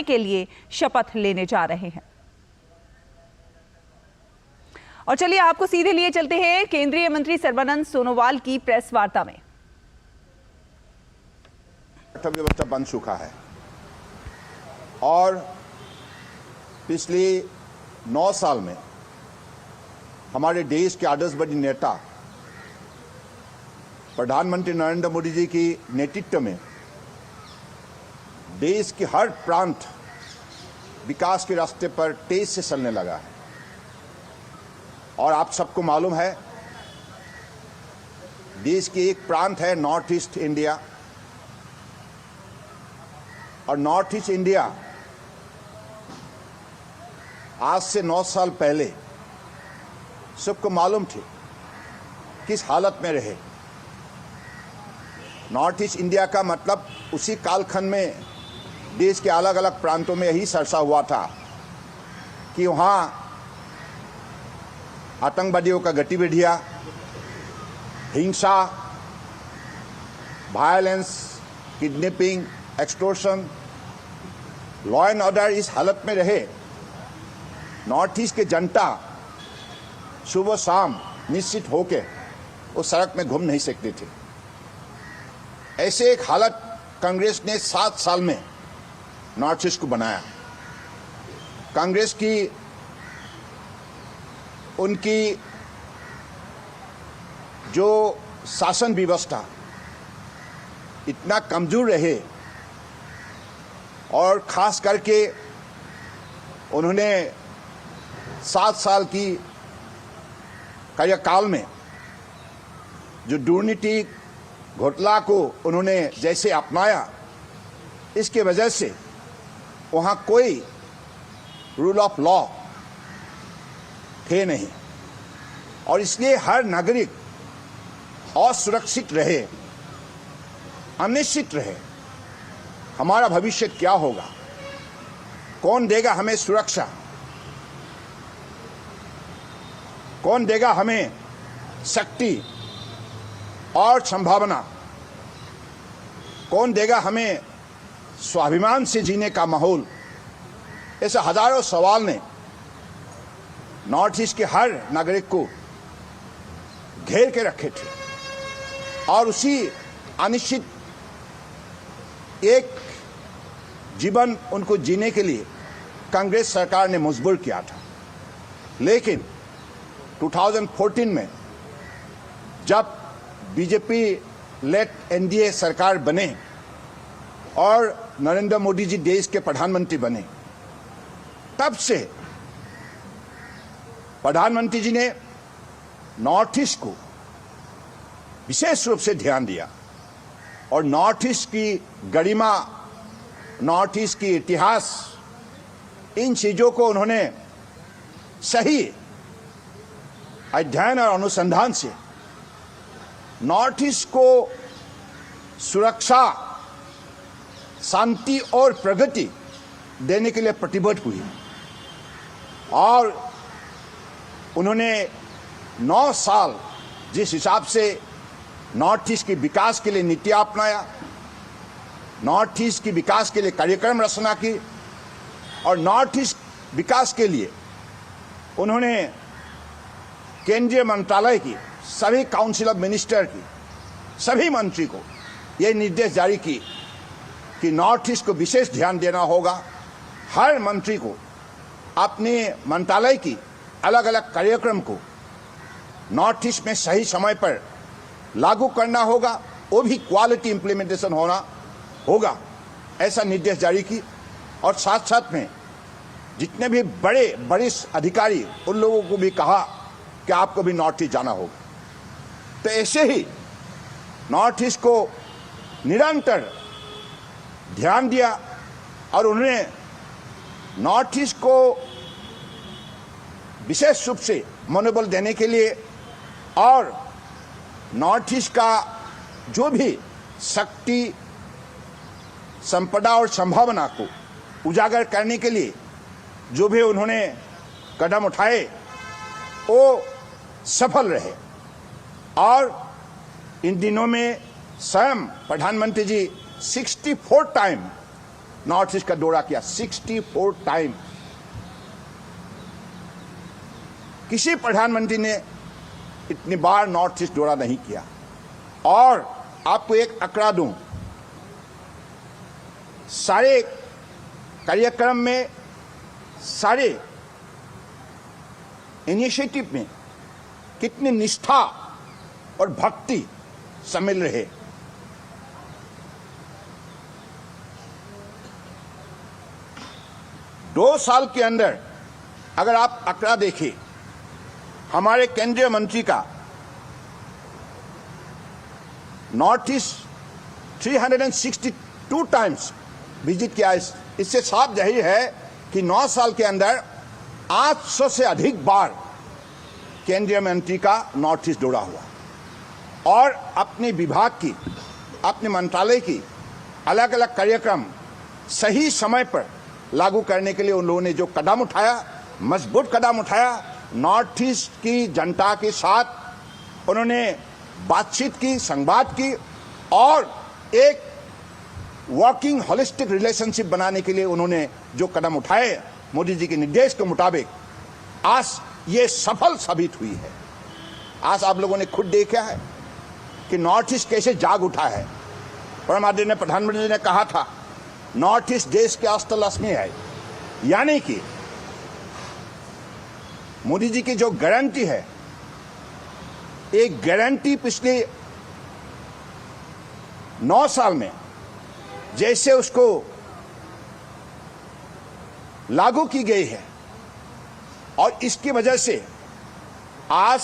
बढ़ाने के लिए शपथ लेने जा रहे हैं। और चलिए आपको सीधे लिए चलते हैं केंद्रीय मंत्री सर्बानंद सोनोवाल की प्रेस वार्ता में। अर्थव्यवस्था बन चुका है और पिछले 9 साल में हमारे देश के आदर्श बड़ी नेता प्रधानमंत्री नरेंद्र मोदी जी की नेतृत्व में देश के हर प्रांत विकास के रास्ते पर तेज से चलने लगा है। और आप सबको मालूम है, देश की एक प्रांत है नॉर्थ ईस्ट इंडिया, और नॉर्थ ईस्ट इंडिया आज से 9 साल पहले सबको मालूम थे किस हालत में रहे। नॉर्थ ईस्ट इंडिया का मतलब उसी कालखंड में देश के अलग अलग प्रांतों में यही चर्चा हुआ था कि वहां आतंकवादियों का गतिविधियां, हिंसा, violence, kidnapping, extortion, law and order इस हालत में रहे। नॉर्थ ईस्ट के जनता सुबह शाम निश्चित होकर उस सड़क में घूम नहीं सकते थे। ऐसे एक हालत कांग्रेस ने 7 साल में नॉर्थ ईस्ट को बनाया। कांग्रेस की उनकी जो शासन व्यवस्था इतना कमजोर रहे और खास करके उन्होंने 7 साल की कार्यकाल में जो दुर्नीति घोटाला को उन्होंने जैसे अपनाया, इसके वजह से वहां कोई रूल ऑफ लॉ थे नहीं और इसलिए हर नागरिक असुरक्षित रहे, अनिश्चित रहे। हमारा भविष्य क्या होगा, कौन देगा हमें सुरक्षा, कौन देगा हमें शक्ति और संभावना, कौन देगा हमें स्वाभिमान से जीने का माहौल। ऐसे हजारों सवाल ने नॉर्थ ईस्ट के हर नागरिक को घेर के रखे थे और उसी अनिश्चित एक जीवन उनको जीने के लिए कांग्रेस सरकार ने मजबूर किया था। लेकिन 2014 में जब बीजेपी लेड एनडीए सरकार बने और नरेंद्र मोदी जी देश के प्रधानमंत्री बने, तब से प्रधानमंत्री जी ने नॉर्थ ईस्ट को विशेष रूप से ध्यान दिया और नॉर्थ ईस्ट की गरिमा, नॉर्थ ईस्ट की इतिहास, इन चीजों को उन्होंने सही अध्ययन और अनुसंधान से नॉर्थ ईस्ट को सुरक्षा, शांति और प्रगति देने के लिए प्रतिबद्ध हुई और उन्होंने 9 साल जिस हिसाब से नॉर्थ ईस्ट के विकास के लिए नीतियां अपनाया, नॉर्थ ईस्ट की विकास के लिए कार्यक्रम रचना की और नॉर्थ ईस्ट विकास के लिए उन्होंने केंद्रीय मंत्रालय की सभी काउंसिल ऑफ मिनिस्टर की सभी मंत्री को यह निर्देश जारी की कि नॉर्थ ईस्ट को विशेष ध्यान देना होगा। हर मंत्री को अपने मंत्रालय की अलग अलग कार्यक्रम को नॉर्थ ईस्ट में सही समय पर लागू करना होगा, वो भी क्वालिटी इंप्लीमेंटेशन होना होगा, ऐसा निर्देश जारी की। और साथ साथ में जितने भी बड़े वरिष्ठ अधिकारी उन लोगों को भी कहा कि आपको भी नॉर्थ ईस्ट जाना होगा। तो ऐसे ही नॉर्थ ईस्ट को निरंतर ध्यान दिया और उन्होंने नॉर्थ ईस्ट को विशेष रूप से मनोबल देने के लिए और नॉर्थ ईस्ट का जो भी शक्ति, संपदा और संभावना को उजागर करने के लिए जो भी उन्होंने कदम उठाए वो सफल रहे। और इन दिनों में स्वयं प्रधानमंत्री जी 64 टाइम नॉर्थ ईस्ट का दौरा किया, 64 टाइम। किसी प्रधानमंत्री ने इतनी बार नॉर्थ ईस्ट दौरा नहीं किया। और आपको एक आंकड़ा दूं, सारे कार्यक्रम में, सारे इनिशिएटिव में कितनी निष्ठा और भक्ति शामिल रहे। दो साल के अंदर अगर आप आंकड़ा देखें, हमारे केंद्रीय मंत्री का नॉर्थ ईस्ट 362 टाइम्स विजिट किया। इससे साफ जाहिर है कि 9 साल के अंदर 800 से अधिक बार केंद्रीय मंत्री का नॉर्थ ईस्ट दौरा हुआ। और अपने विभाग की, अपने मंत्रालय की अलग अलग कार्यक्रम सही समय पर लागू करने के लिए उन लोगों ने जो कदम उठाया, मजबूत कदम उठाया, नॉर्थ ईस्ट की जनता के साथ उन्होंने बातचीत की, संवाद की और एक वर्किंग होलिस्टिक रिलेशनशिप बनाने के लिए उन्होंने जो कदम उठाए, मोदी जी के निर्देश के मुताबिक, आज ये सफल साबित हुई है। आज आप लोगों ने खुद देखा है कि नॉर्थ ईस्ट कैसे जाग उठा है। परम आदरणीय प्रधानमंत्री ने कहा था, नॉर्थ ईस्ट देश के अष्टल अस्मि है। यानी कि मोदी जी की जो गारंटी है, एक गारंटी पिछले 9 साल में जैसे उसको लागू की गई है, और इसकी वजह से आज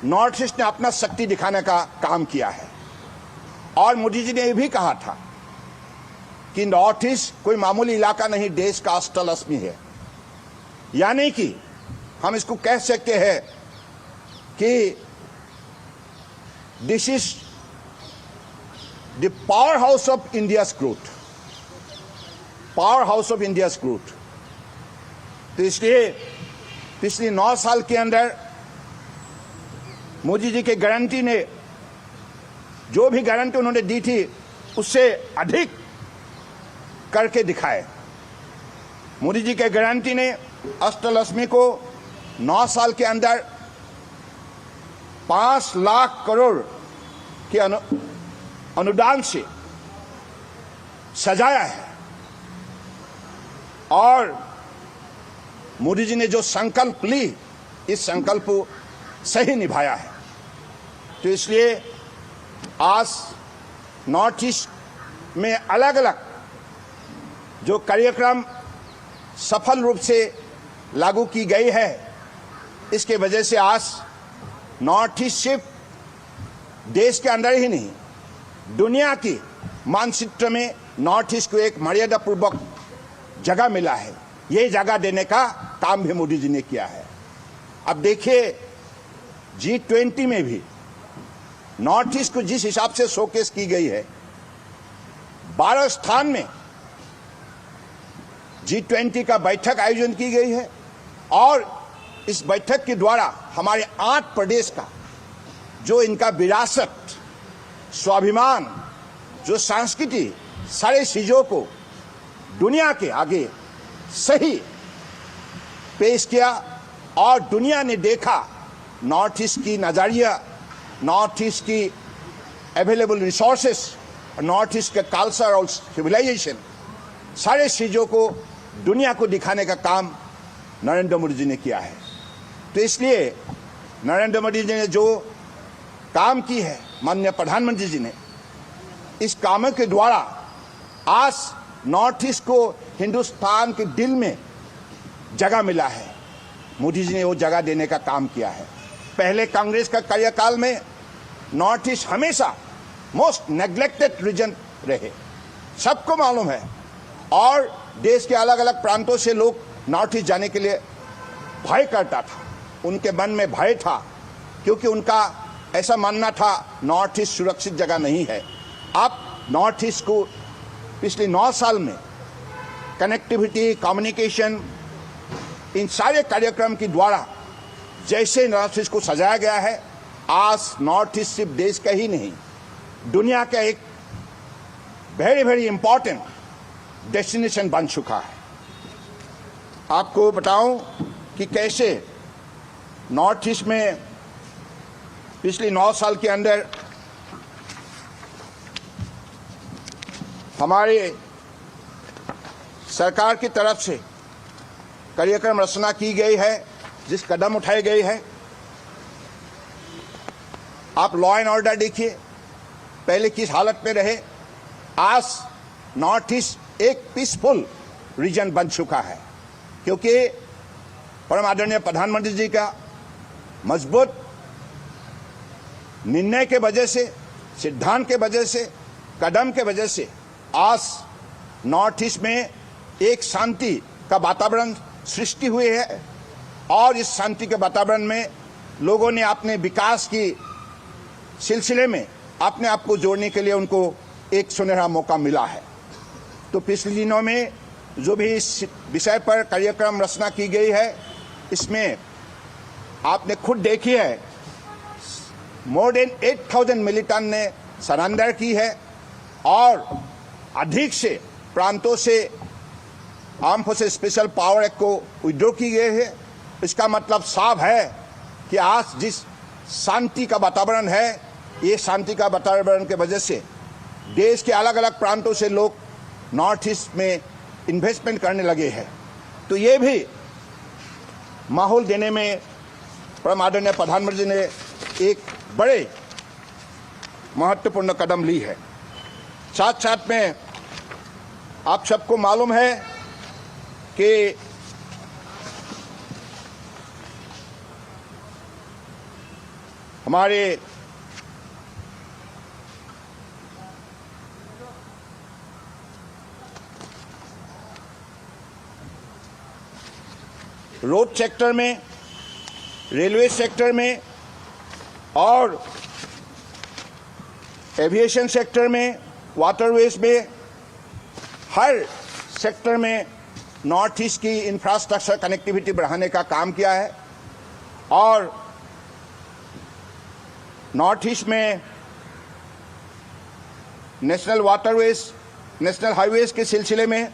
नॉर्थ ईस्ट ने अपना शक्ति दिखाने का काम किया है। और मोदी जी ने यह भी कहा था कि नॉर्थ ईस्ट कोई मामूली इलाका नहीं, देश का अष्टल अस्मि है। यानी कि हम इसको कह सकते हैं कि this is the power house of India's growth, power house of India's growth. तो इसलिए पिछले 9 साल के अंदर मोदी जी के गारंटी ने, जो भी गारंटी उन्होंने दी थी, उससे अधिक करके दिखाए। मोदी जी के गारंटी ने अष्टल अस्मि को 9 साल के अंदर 5 लाख करोड़ के अनुदान से सजाया है। और मोदी जी ने जो संकल्प ली, इस संकल्प को सही निभाया है। तो इसलिए आज नॉर्थ ईस्ट में अलग अलग जो कार्यक्रम सफल रूप से लागू की गई है, इसके वजह से आज नॉर्थ ईस्ट सिर्फ देश के अंदर ही नहीं, दुनिया की मानचित्र में नॉर्थ ईस्ट को एक मर्यादा पूर्वक जगह मिला है। ये जगह देने का काम भी मोदी जी ने किया है। अब देखिए, G20 में भी नॉर्थ ईस्ट को जिस हिसाब से शोकेस की गई है, 12 स्थान में G20 का बैठक आयोजन की गई है। और इस बैठक के द्वारा हमारे 8 प्रदेश का जो इनका विरासत, स्वाभिमान, जो संस्कृति, सारे चीजों को दुनिया के आगे सही पेश किया। और दुनिया ने देखा नॉर्थ ईस्ट की नजरिया, नॉर्थ ईस्ट की अवेलेबल रिसोर्सेस, नॉर्थ ईस्ट का कल्चर और सिविलाइजेशन, सारे चीजों को दुनिया को दिखाने का काम नरेंद्र मोदी जी ने किया है। तो इसलिए नरेंद्र मोदी जी ने जो काम की है, माननीय प्रधानमंत्री जी ने, इस कामों के द्वारा आज नॉर्थ ईस्ट को हिंदुस्तान के दिल में जगह मिला है। मोदी जी ने वो जगह देने का काम किया है। पहले कांग्रेस का कार्यकाल में नॉर्थ ईस्ट हमेशा मोस्ट नेग्लेक्टेड रीजन रहे, सबको मालूम है। और देश के अलग अलग प्रांतों से लोग नॉर्थ ईस्ट जाने के लिए भय करता था, उनके मन में भय था, क्योंकि उनका ऐसा मानना था नॉर्थ ईस्ट सुरक्षित जगह नहीं है। अब नॉर्थ ईस्ट को पिछले 9 साल में कनेक्टिविटी, कम्युनिकेशन, इन सारे कार्यक्रम के द्वारा जैसे नॉर्थ ईस्ट को सजाया गया है, आज नॉर्थ ईस्ट सिर्फ देश का ही नहीं, दुनिया का एक वेरी वेरी इंपॉर्टेंट डेस्टिनेशन बन चुका है। आपको बताऊं कि कैसे नॉर्थ ईस्ट में पिछले 9 साल के अंदर हमारे सरकार की तरफ से कार्यक्रम रचना की गई है, जिस कदम उठाए गए हैं। आप लॉ एंड ऑर्डर देखिए, पहले किस हालत में रहे, आज नॉर्थ ईस्ट एक पीसफुल रीजन बन चुका है, क्योंकि परम आदरणीय प्रधानमंत्री जी का मजबूत निर्णय के वजह से, सिद्धांत के वजह से, कदम के वजह से आज नॉर्थ ईस्ट में एक शांति का वातावरण सृष्टि हुई है। और इस शांति के वातावरण में लोगों ने अपने विकास की सिलसिले में अपने आप को जोड़ने के लिए उनको एक सुनहरा मौका मिला है। तो पिछले दिनों में जो भी इस विषय पर कार्यक्रम रचना की गई है, इसमें आपने खुद देखी है, मोर देन 8,000 मिलिटेंट ने सरेंडर की है और अधिक से प्रांतों से arm forces special power act को विड्रॉ की गई है। इसका मतलब साफ है कि आज जिस शांति का वातावरण है, ये शांति का वातावरण के वजह से देश के अलग अलग प्रांतों से लोग नॉर्थ ईस्ट में इन्वेस्टमेंट करने लगे हैं। तो ये भी माहौल देने में परम आदरणीय प्रधानमंत्री जी ने एक बड़े महत्वपूर्ण कदम ली है। साथ साथ में आप सबको मालूम है कि हमारे रोड सेक्टर में, रेलवे सेक्टर में और एविएशन सेक्टर में, वाटरवेज में, हर सेक्टर में नॉर्थ ईस्ट की इंफ्रास्ट्रक्चर कनेक्टिविटी बढ़ाने का काम किया है। और नॉर्थ ईस्ट में नेशनल वाटरवेज, नेशनल हाईवेज के सिलसिले में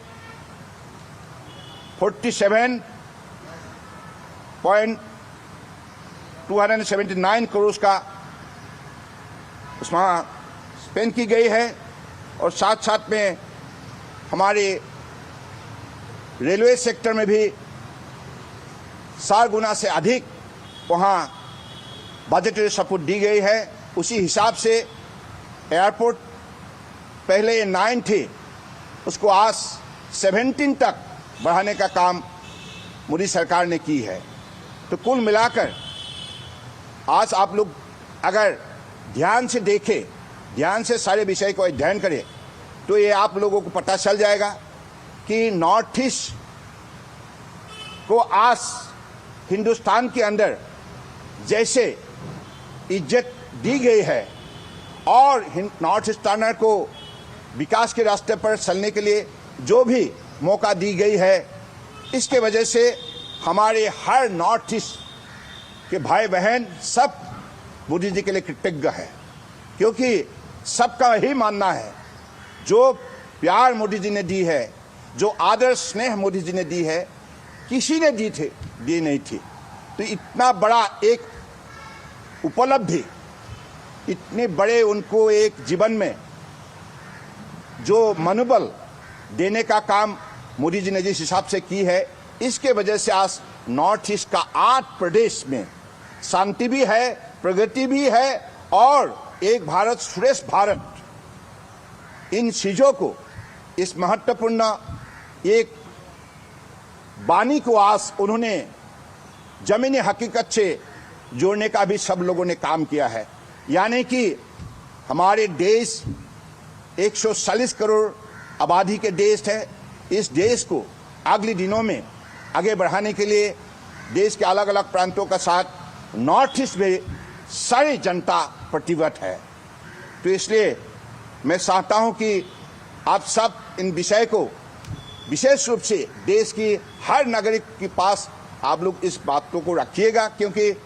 47.279 करोड़ का उसमें स्पेंड की गई है। और साथ साथ में हमारे रेलवे सेक्टर में भी 4 गुना से अधिक वहाँ बजटरी सपोर्ट दी गई है। उसी हिसाब से एयरपोर्ट पहले 9 थे, उसको आज 17 तक बढ़ाने का काम मोदी सरकार ने की है। तो कुल मिलाकर आज आप लोग अगर ध्यान से देखें, ध्यान से सारे विषय को अध्ययन करें, तो ये आप लोगों को पता चल जाएगा कि नॉर्थ ईस्ट को आज हिंदुस्तान के अंदर जैसे इज्जत दी गई है और नॉर्थ ईस्टर्नर को विकास के रास्ते पर चलने के लिए जो भी मौका दी गई है, इसके वजह से हमारे हर नॉर्थ ईस्ट के भाई बहन सब मोदी जी के लिए कृतज्ञ है, क्योंकि सबका यही मानना है जो प्यार मोदी जी ने दी है, जो आदर स्नेह मोदी जी ने दी है, किसी ने दी नहीं थी। तो इतना बड़ा एक उपलब्धि, इतने बड़े उनको एक जीवन में जो मनोबल देने का काम मोदी जी ने जिस हिसाब से की है, इसके वजह से आज नॉर्थ ईस्ट का 8 प्रदेश में शांति भी है, प्रगति भी है और एक भारत श्रेष्ठ भारत, इन चीजों को, इस महत्वपूर्ण एक वाणी को आज उन्होंने जमीनी हकीकत से जोड़ने का भी सब लोगों ने काम किया है। यानी कि हमारे देश 140 करोड़ आबादी के देश है। इस देश को अगले दिनों में आगे बढ़ाने के लिए देश के अलग अलग प्रांतों का साथ नॉर्थ ईस्ट में सारी जनता प्रतिबद्ध है। तो इसलिए मैं चाहता हूं कि आप सब इन विषय को विशेष रूप से देश की हर नागरिक के पास आप लोग इस बातों को रखिएगा, क्योंकि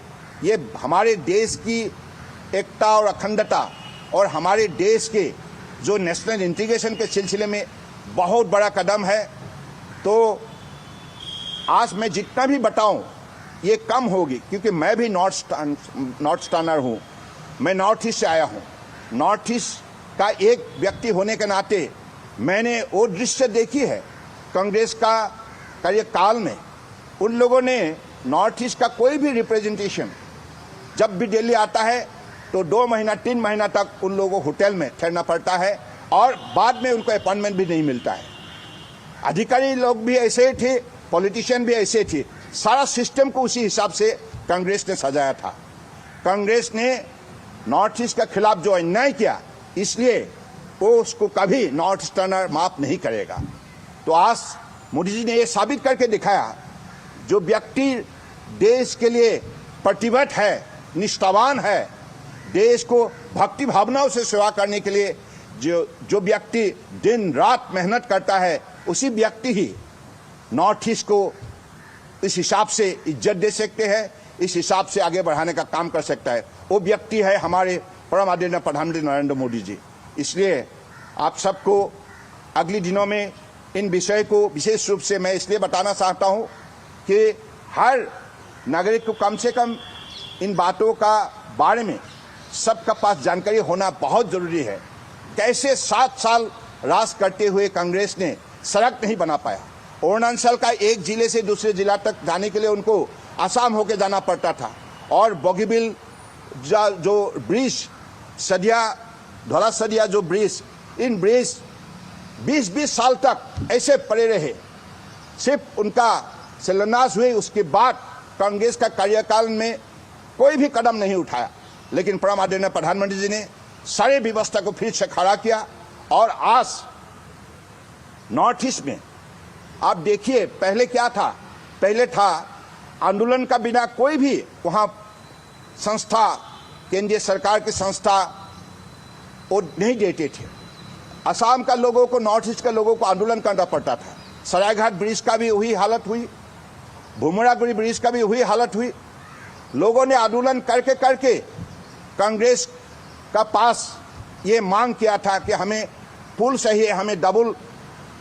ये हमारे देश की एकता और अखंडता और हमारे देश के जो नेशनल इंटीग्रेशन के सिलसिले में बहुत बड़ा कदम है। तो आज मैं जितना भी बताऊं ये कम होगी, क्योंकि मैं भी नॉर्थ स्टर्नर हूं, मैं नॉर्थ ईस्ट से आया हूं। नॉर्थ ईस्ट का एक व्यक्ति होने के नाते मैंने वो दृश्य देखी है कांग्रेस का कार्यकाल में। उन लोगों ने नॉर्थ ईस्ट का कोई भी रिप्रेजेंटेशन जब भी दिल्ली आता है तो 2 महीना 3 महीना तक उन लोगों को होटल में ठहरना पड़ता है और बाद में उनको अपॉइंटमेंट भी नहीं मिलता है। अधिकारी लोग भी ऐसे थे, पॉलिटिशियन भी ऐसे थे। सारा सिस्टम को उसी हिसाब से कांग्रेस ने सजाया था। कांग्रेस ने नॉर्थ ईस्ट के खिलाफ जो अन्याय किया, इसलिए वो उसको कभी नॉर्थ ईस्टर्नर माफ नहीं करेगा। तो आज मोदी जी ने ये साबित करके दिखाया, जो व्यक्ति देश के लिए प्रतिबद्ध है, निष्ठावान है, देश को भक्ति भावनाओं से सेवा करने के लिए जो व्यक्ति दिन रात मेहनत करता है, उसी व्यक्ति ही नॉर्थ ईस्ट को इस हिसाब से इज्जत दे सकते हैं, इस हिसाब से आगे बढ़ाने का काम कर सकता है। वो व्यक्ति है हमारे परम आदरणीय प्रधानमंत्री नरेंद्र मोदी जी। इसलिए आप सबको अगले दिनों में इन विषय को विशेष रूप से मैं इसलिए बताना चाहता हूं कि हर नागरिक को कम से कम इन बातों का बारे में सबका पास जानकारी होना बहुत जरूरी है। कैसे 7 साल राज करते हुए कांग्रेस ने सड़क नहीं बना पाया। अरुणाचल का एक जिले से दूसरे जिला तक जाने के लिए उनको आसाम होकर जाना पड़ता था, और बोगीबिल जो ब्रिज, सदिया धौला सदिया जो ब्रिज, इन ब्रिज 20-20 साल तक ऐसे पड़े रहे। सिर्फ उनका शिलान्यास हुए, उसके बाद कांग्रेस का कार्यकाल में कोई भी कदम नहीं उठाया। लेकिन परम आदरणीय प्रधानमंत्री जी ने सारी व्यवस्था को फिर से खड़ा किया। और आज नॉर्थ ईस्ट में आप देखिए, पहले क्या था? पहले था आंदोलन का बिना कोई भी वहां संस्था, केंद्रीय सरकार की संस्था वो नहीं देते थे। असम का लोगों को, नॉर्थ ईस्ट के लोगों को आंदोलन करना पड़ता था। सरायघाट ब्रिज का भी वही हालत हुई, भूमरागुड़ी ब्रिज का भी वही हालत हुई। लोगों ने आंदोलन करके करके कांग्रेस का पास ये मांग किया था कि हमें पुल चाहिए, हमें डबल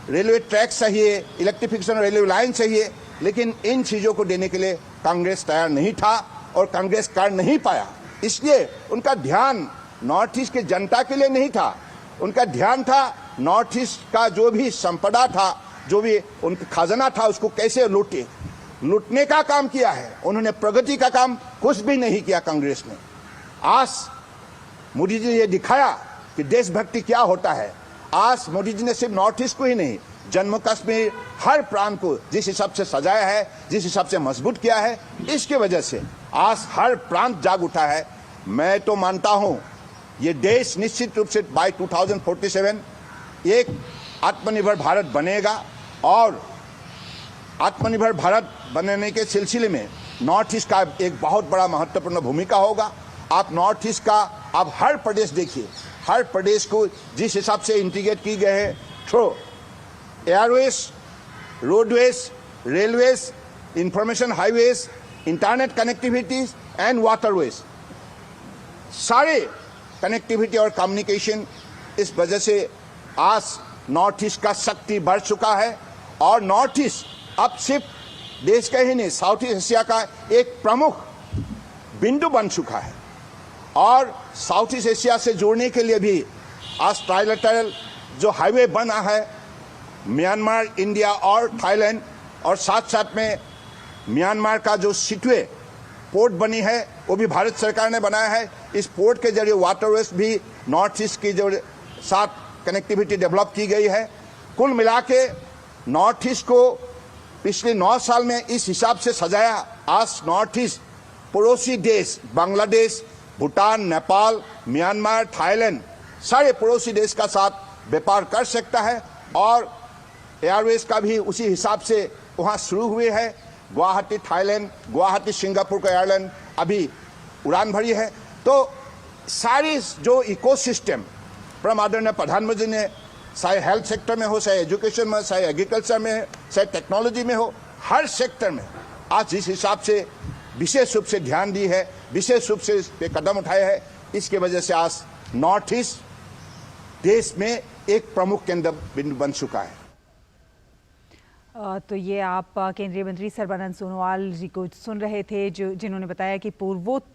रेलवे ट्रैक चाहिए, इलेक्ट्रिफिकेशन रेलवे लाइन चाहिए। लेकिन इन चीज़ों को देने के लिए कांग्रेस तैयार नहीं था और कांग्रेस कर नहीं पाया। इसलिए उनका ध्यान नॉर्थ ईस्ट की जनता के लिए नहीं था, उनका ध्यान था नॉर्थ ईस्ट का जो भी संपदा था, जो भी उनका खजाना था, उसको कैसे लूटने का काम किया है। उन्होंने प्रगति का काम कुछ भी नहीं किया कांग्रेस ने। आज मोदी जी ने ये दिखाया कि देशभक्ति क्या होता है। आज मोदी जी ने सिर्फ नॉर्थ ईस्ट को ही नहीं, जम्मू कश्मीर हर प्रांत को जिस हिसाब से सजाया है, जिस हिसाब से मजबूत किया है, इसके वजह से आज हर प्रांत जाग उठा है। मैं तो मानता हूं ये देश निश्चित रूप से बाय 2047 एक आत्मनिर्भर भारत बनेगा, और आत्मनिर्भर भारत बनने के सिलसिले में नॉर्थ ईस्ट का एक बहुत बड़ा महत्वपूर्ण भूमिका होगा। आप नॉर्थ ईस्ट का आप हर प्रदेश देखिए, हर प्रदेश को जिस हिसाब से इंटीग्रेट की गए हैं through Airways, roadways, railways, information highways, internet connectivities and waterways, सारे कनेक्टिविटी और कम्युनिकेशन, इस वजह से आज नॉर्थ ईस्ट का शक्ति बढ़ चुका है। और नॉर्थ ईस्ट अब सिर्फ देश का ही नहीं, साउथ ईस्ट एशिया का एक प्रमुख बिंदु बन चुका है। और साउथ ईस्ट एशिया से जोड़ने के लिए भी आज ट्राइलेटरल जो हाईवे बना है, म्यांमार, इंडिया और थाईलैंड, और साथ साथ में म्यांमार का जो सिटवे पोर्ट बनी है वो भी भारत सरकार ने बनाया है। इस पोर्ट के जरिए वाटरवेज भी नॉर्थ ईस्ट की जो साथ कनेक्टिविटी डेवलप की गई है। कुल मिला के नॉर्थ ईस्ट को पिछले 9 साल में इस हिसाब से सजाया। आज नॉर्थ ईस्ट पड़ोसी देश बांग्लादेश, भूटान, नेपाल, म्यांमार, थाईलैंड, सारे पड़ोसी देश का साथ व्यापार कर सकता है। और एयरवेज का भी उसी हिसाब से वहाँ शुरू हुए हैं। गुवाहाटी थाईलैंड, गुवाहाटी सिंगापुर का एयरलाइन अभी उड़ान भरी है। तो सारी जो इकोसिस्टम परम आदरणीय प्रधानमंत्री ने, चाहे हेल्थ सेक्टर में हो, चाहे एजुकेशन में, चाहे एग्रीकल्चर में, चाहे टेक्नोलॉजी में हो, हर सेक्टर में आज जिस हिसाब से विशेष रूप से ध्यान दी है, विशेष रूप से इस पे कदम उठाए हैं, इसके वजह से आज नॉर्थ ईस्ट देश में एक प्रमुख केंद्र बिंदु बन चुका है। तो ये आप केंद्रीय मंत्री सर्बानंद सोनोवाल जी को सुन रहे थे, जो जिन्होंने बताया कि पूर्वोत्तर